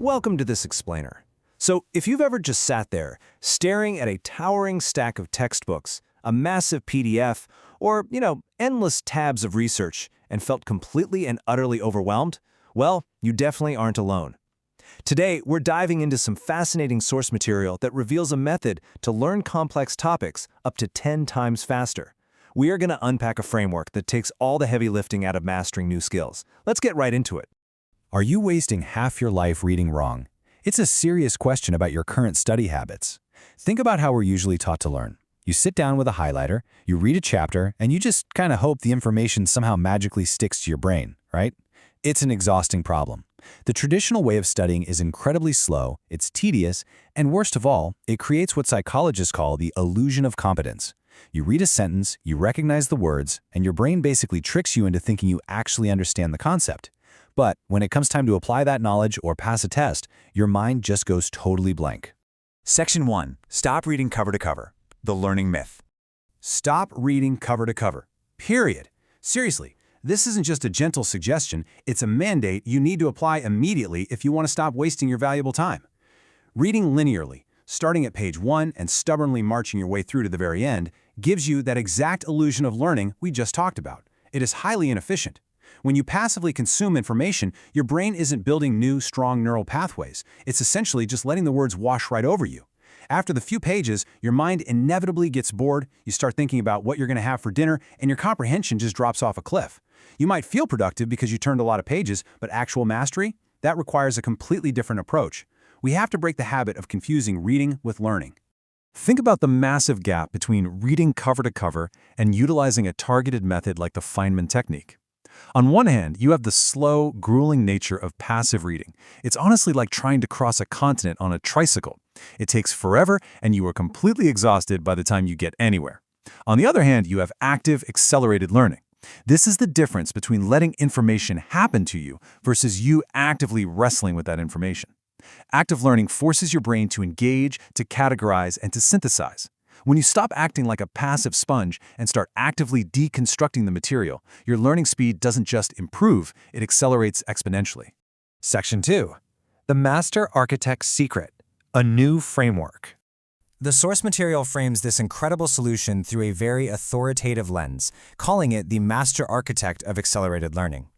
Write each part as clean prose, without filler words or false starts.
Welcome to this explainer. So, if you've ever just sat there, staring at a towering stack of textbooks, a massive PDF, or, endless tabs of research, and felt completely and utterly overwhelmed, well, you definitely aren't alone. Today, we're diving into some fascinating source material that reveals a method to learn complex topics up to 10 times faster. We are going to unpack a framework that takes all the heavy lifting out of mastering new skills. Let's get right into it. Are you wasting half your life reading wrong? It's a serious question about your current study habits. Think about how we're usually taught to learn. You sit down with a highlighter, you read a chapter, and you just kind of hope the information somehow magically sticks to your brain, right? It's an exhausting problem. The traditional way of studying is incredibly slow, it's tedious, and worst of all, it creates what psychologists call the illusion of competence. You read a sentence, you recognize the words, and your brain basically tricks you into thinking you actually understand the concept. But when it comes time to apply that knowledge or pass a test, your mind just goes totally blank. Section 1. Stop reading cover to cover. The learning myth. Stop reading cover to cover. Period. Seriously, this isn't just a gentle suggestion, it's a mandate you need to apply immediately if you want to stop wasting your valuable time. Reading linearly, starting at page 1 and stubbornly marching your way through to the very end, gives you that exact illusion of learning we just talked about. It is highly inefficient. When you passively consume information, your brain isn't building new, strong neural pathways. It's essentially just letting the words wash right over you. After the few pages, your mind inevitably gets bored, you start thinking about what you're going to have for dinner, and your comprehension just drops off a cliff. You might feel productive because you turned a lot of pages, but actual mastery? That requires a completely different approach. We have to break the habit of confusing reading with learning. Think about the massive gap between reading cover to cover and utilizing a targeted method like the Feynman Technique. On one hand, you have the slow, grueling nature of passive reading. It's honestly like trying to cross a continent on a tricycle. It takes forever, and you are completely exhausted by the time you get anywhere. On the other hand, you have active, accelerated learning. This is the difference between letting information happen to you versus you actively wrestling with that information. Active learning forces your brain to engage, to categorize, and to synthesize. When you stop acting like a passive sponge and start actively deconstructing the material, your learning speed doesn't just improve, it accelerates exponentially. Section 2. The Master Architect's Secret, a new framework. The source material frames this incredible solution through a very authoritative lens, calling it the Master Architect of accelerated learning.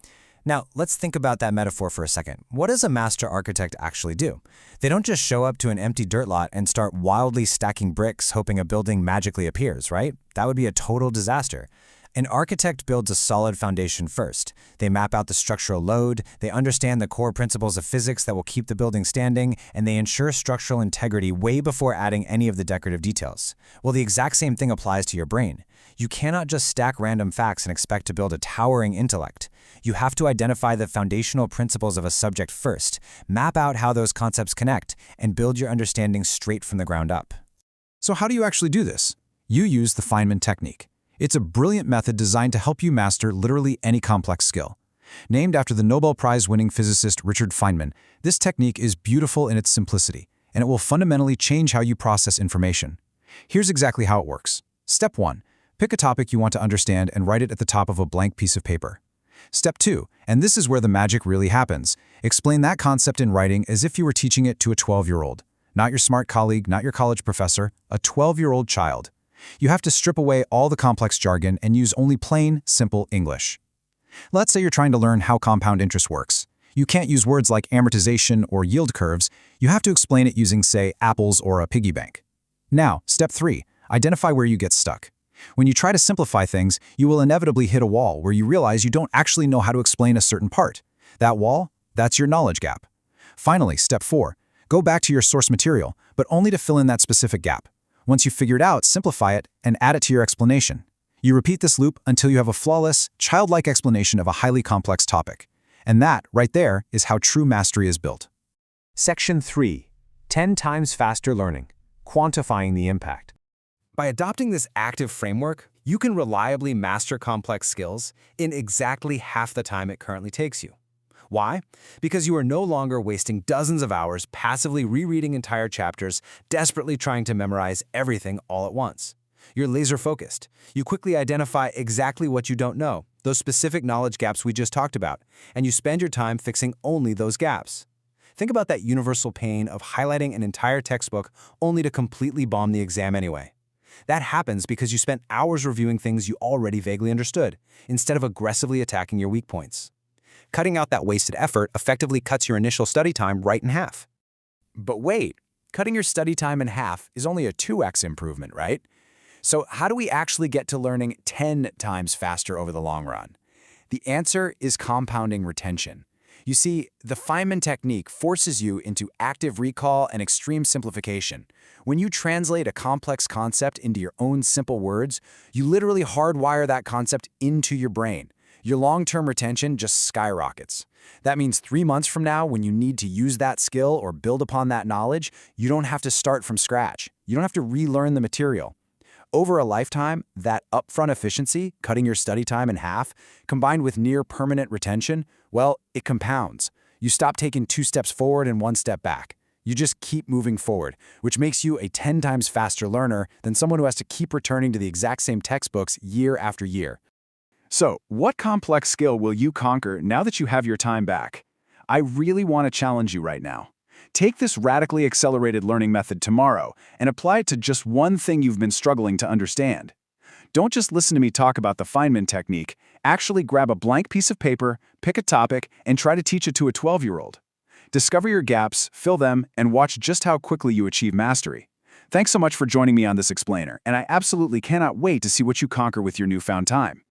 Now, let's think about that metaphor for a second. What does a master architect actually do? They don't just show up to an empty dirt lot and start wildly stacking bricks hoping a building magically appears, right? That would be a total disaster. An architect builds a solid foundation first. They map out the structural load, they understand the core principles of physics that will keep the building standing, and they ensure structural integrity way before adding any of the decorative details. Well, the exact same thing applies to your brain. You cannot just stack random facts and expect to build a towering intellect. You have to identify the foundational principles of a subject first, map out how those concepts connect, and build your understanding straight from the ground up. So how do you actually do this? You use the Feynman Technique. It's a brilliant method designed to help you master literally any complex skill. Named after the Nobel Prize-winning physicist Richard Feynman, this technique is beautiful in its simplicity, and it will fundamentally change how you process information. Here's exactly how it works. Step 1. Pick a topic you want to understand and write it at the top of a blank piece of paper. Step 2, and this is where the magic really happens. Explain that concept in writing as if you were teaching it to a 12-year-old. Not your smart colleague, not your college professor, a 12-year-old child. You have to strip away all the complex jargon and use only plain, simple English. Let's say you're trying to learn how compound interest works. You can't use words like amortization or yield curves. You have to explain it using, say, apples or a piggy bank. Now, step 3, identify where you get stuck. When you try to simplify things, you will inevitably hit a wall where you realize you don't actually know how to explain a certain part. That wall, that's your knowledge gap. Finally, step 4, go back to your source material, but only to fill in that specific gap. Once you've figured out, simplify it and add it to your explanation. You repeat this loop until you have a flawless, childlike explanation of a highly complex topic. And that, right there, is how true mastery is built. Section 3. 10 times faster learning, quantifying the impact. By adopting this active framework, you can reliably master complex skills in exactly half the time it currently takes you. Why? Because you are no longer wasting dozens of hours passively rereading entire chapters, desperately trying to memorize everything all at once. You're laser-focused. You quickly identify exactly what you don't know, those specific knowledge gaps we just talked about, and you spend your time fixing only those gaps. Think about that universal pain of highlighting an entire textbook only to completely bomb the exam anyway. That happens because you spent hours reviewing things you already vaguely understood, instead of aggressively attacking your weak points. Cutting out that wasted effort effectively cuts your initial study time right in half. But wait, cutting your study time in half is only a 2x improvement, right? So how do we actually get to learning 10 times faster over the long run? The answer is compounding retention. You see, the Feynman Technique forces you into active recall and extreme simplification. When you translate a complex concept into your own simple words, you literally hardwire that concept into your brain. Your long-term retention just skyrockets. That means 3 months from now, when you need to use that skill or build upon that knowledge, you don't have to start from scratch. You don't have to relearn the material. Over a lifetime, that upfront efficiency, cutting your study time in half, combined with near-permanent retention, well, it compounds. You stop taking 2 steps forward and 1 step back. You just keep moving forward, which makes you a 10 times faster learner than someone who has to keep returning to the exact same textbooks year after year. So, what complex skill will you conquer now that you have your time back? I really want to challenge you right now. Take this radically accelerated learning method tomorrow and apply it to just one thing you've been struggling to understand. Don't just listen to me talk about the Feynman technique. Actually grab a blank piece of paper, pick a topic, and try to teach it to a 12-year-old. Discover your gaps, fill them, and watch just how quickly you achieve mastery. Thanks so much for joining me on this explainer, and I absolutely cannot wait to see what you conquer with your newfound time.